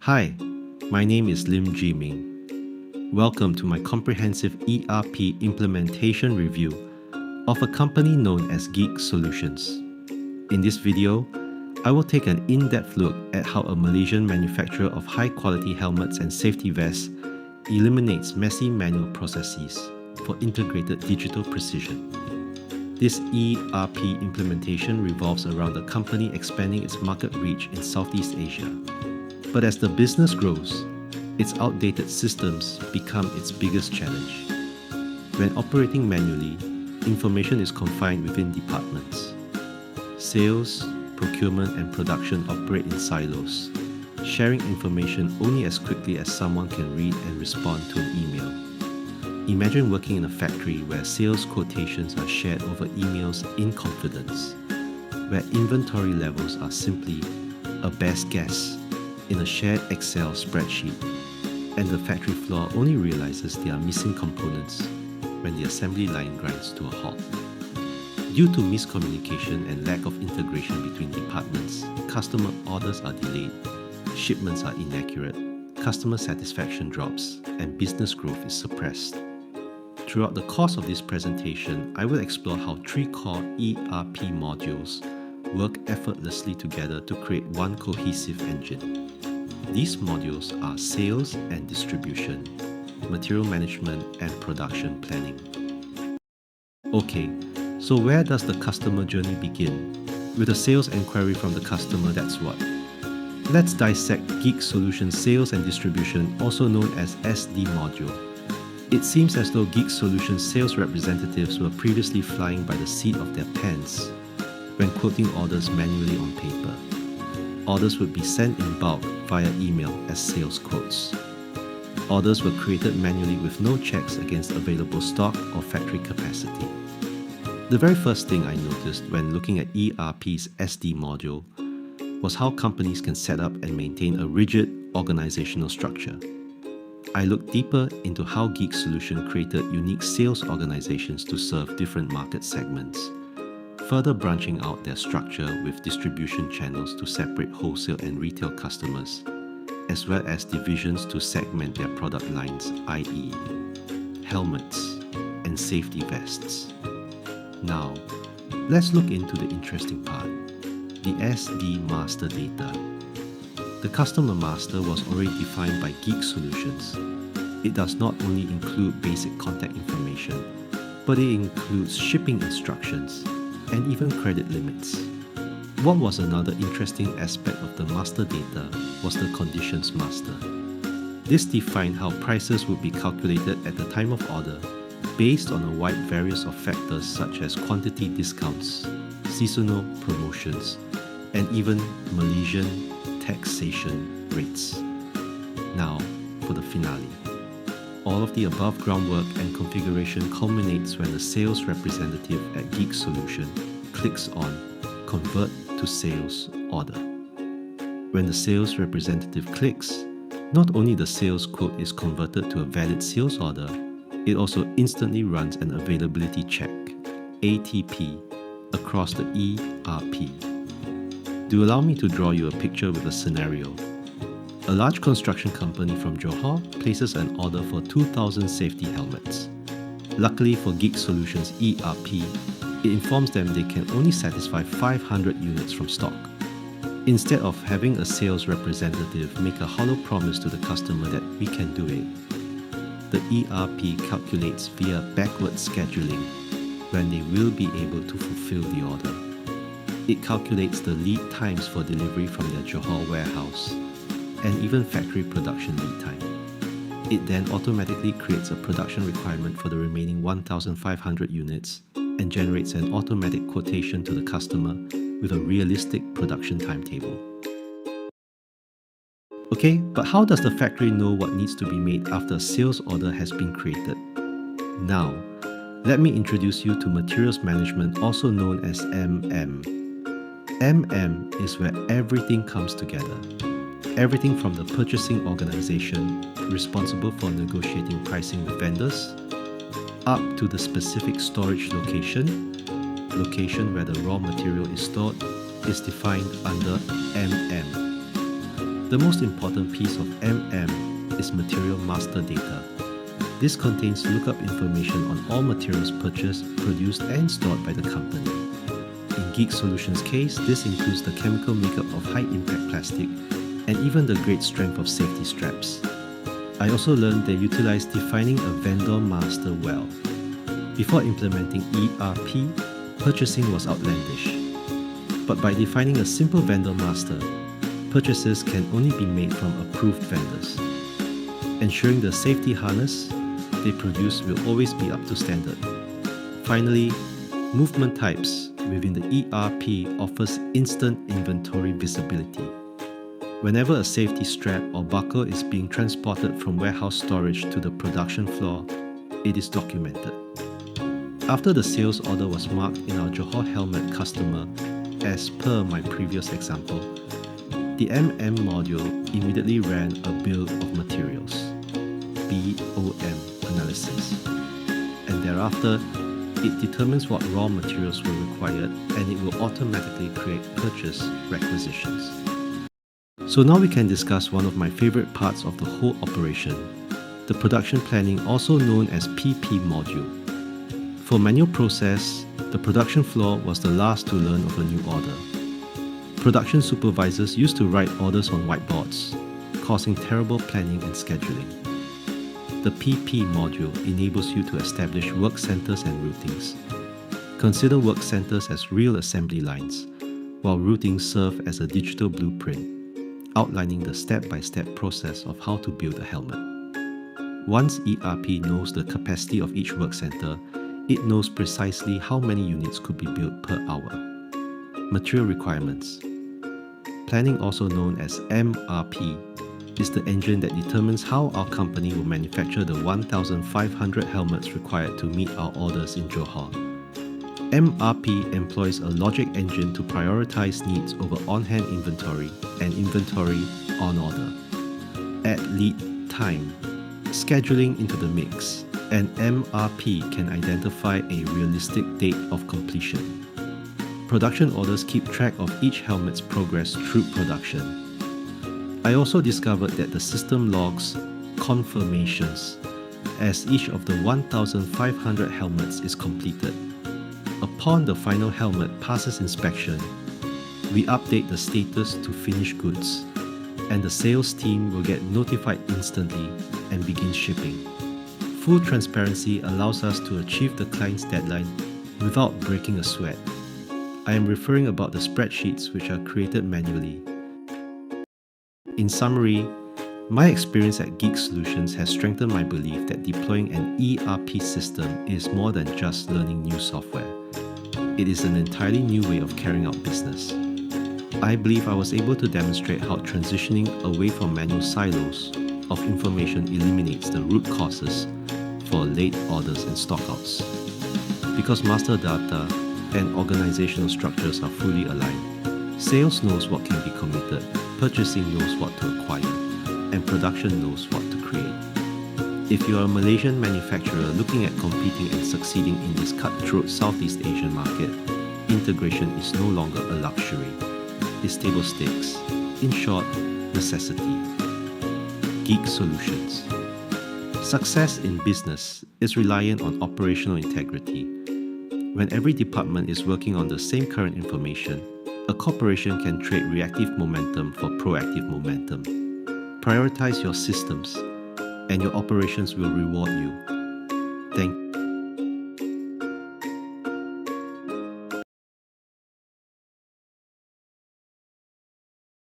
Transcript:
Hi, my name is ZHI Ming. Welcome to my comprehensive ERP implementation review of a company known as Geek Solutions. In this video, I will take an in-depth look at how a Malaysian manufacturer of high-quality helmets and safety vests eliminates messy manual processes for integrated digital precision. This ERP implementation revolves around the company expanding its market reach in Southeast Asia. But as the business grows, its outdated systems become its biggest challenge. When operating manually, information is confined within departments. Sales, procurement, and production operate in silos, sharing information only as quickly as someone can read and respond to an email. Imagine working in a factory where sales quotations are shared over emails in confidence, where inventory levels are simply a best guess in a shared Excel spreadsheet, and the factory floor only realizes there are missing components when the assembly line grinds to a halt. Due to miscommunication and lack of integration between departments, customer orders are delayed, shipments are inaccurate, customer satisfaction drops, and business growth is suppressed. Throughout the course of this presentation, I will explore how three core ERP modules work effortlessly together to create one cohesive engine. These modules are sales and distribution, material management, and production planning. Okay, so where does the customer journey begin? With a sales enquiry from the customer, that's what. Let's dissect Geek Solutions Sales and Distribution, also known as SD module. It seems as though Geek Solutions sales representatives were previously flying by the seat of their pants when quoting orders manually on paper. Orders would be sent in bulk via email as sales quotes. Orders were created manually with no checks against available stock or factory capacity. The very first thing I noticed when looking at ERP's SD module was how companies can set up and maintain a rigid organizational structure. I looked deeper into how Geek Solution created unique sales organizations to serve different market segments, further branching out their structure with distribution channels to separate wholesale and retail customers, as well as divisions to segment their product lines, i.e., helmets and safety vests. Now, let's look into the interesting part, the SD master data. The customer master was already defined by Geek Solutions. It does not only include basic contact information, but it includes shipping instructions and even credit limits. What was another interesting aspect of the master data was the conditions master. This defined how prices would be calculated at the time of order based on a wide variety of factors such as quantity discounts, seasonal promotions, and even Malaysian taxation rates. Now, for the finale. All of the above groundwork and configuration culminates when the sales representative at Geek Solution clicks on Convert to Sales Order. When the sales representative clicks, not only the sales quote is converted to a valid sales order, it also instantly runs an availability check, ATP, across the ERP. Do allow me to draw you a picture with a scenario. A large construction company from Johor places an order for 2,000 safety helmets. Luckily for Geek Solutions ERP, it informs them they can only satisfy 500 units from stock. Instead of having a sales representative make a hollow promise to the customer that we can do it, the ERP calculates via backward scheduling when they will be able to fulfill the order. It calculates the lead times for delivery from their Johor warehouse and even factory production lead time. It then automatically creates a production requirement for the remaining 1,500 units and generates an automatic quotation to the customer with a realistic production timetable. Okay, but how does the factory know what needs to be made after a sales order has been created? Now, let me introduce you to materials management, also known as MM. MM is where everything comes together. Everything from the purchasing organization, responsible for negotiating pricing with vendors, up to the specific storage location where the raw material is stored, is defined under MM. The most important piece of MM is material master data. This contains lookup information on all materials purchased, produced, and stored by the company. In Geek Solutions' case, this includes the chemical makeup of high-impact plastic and even the great strength of safety straps. I also learned they utilize defining a vendor master well. Before implementing ERP, purchasing was outlandish. But by defining a simple vendor master, purchases can only be made from approved vendors. Ensuring the safety harness they produce will always be up to standard. Finally, movement types within the ERP offers instant inventory visibility. Whenever a safety strap or buckle is being transported from warehouse storage to the production floor, it is documented. After the sales order was marked in our Johor helmet customer, as per my previous example, the MM module immediately ran a bill of materials, BOM analysis, and thereafter it determines what raw materials were required and it will automatically create purchase requisitions. So now we can discuss one of my favorite parts of the whole operation, the production planning, also known as PP module. For manual process, the production floor was the last to learn of a new order. Production supervisors used to write orders on whiteboards, causing terrible planning and scheduling. The PP module enables you to establish work centers and routings. Consider work centers as real assembly lines, while routings serve as a digital blueprint, outlining the step-by-step process of how to build a helmet. Once ERP knows the capacity of each work center, it knows precisely how many units could be built per hour. Material requirements. Planning, also known as MRP, is the engine that determines how our company will manufacture the 1,500 helmets required to meet our orders in Johor. MRP employs a logic engine to prioritize needs over on-hand inventory and inventory on order. Add lead time, scheduling into the mix, and MRP can identify a realistic date of completion. Production orders keep track of each helmet's progress through production. I also discovered that the system logs confirmations as each of the 1,500 helmets is completed. Upon the final helmet passes inspection, we update the status to finished goods, and the sales team will get notified instantly and begin shipping. Full transparency allows us to achieve the client's deadline without breaking a sweat. I am referring about the spreadsheets which are created manually. In summary, my experience at Geek Solutions has strengthened my belief that deploying an ERP system is more than just learning new software. It is an entirely new way of carrying out business. I believe I was able to demonstrate how transitioning away from manual silos of information eliminates the root causes for late orders and stockouts. Because master data and organizational structures are fully aligned, sales knows what can be committed, purchasing knows what to acquire, and production knows what to create. If you are a Malaysian manufacturer looking at competing and succeeding in this cutthroat Southeast Asian market, integration is no longer a luxury. It's table stakes. In short, necessity. Geek Solutions. Success in business is reliant on operational integrity. When every department is working on the same current information, a corporation can trade reactive momentum for proactive momentum. Prioritize your systems, and your operations will reward you. Thank you.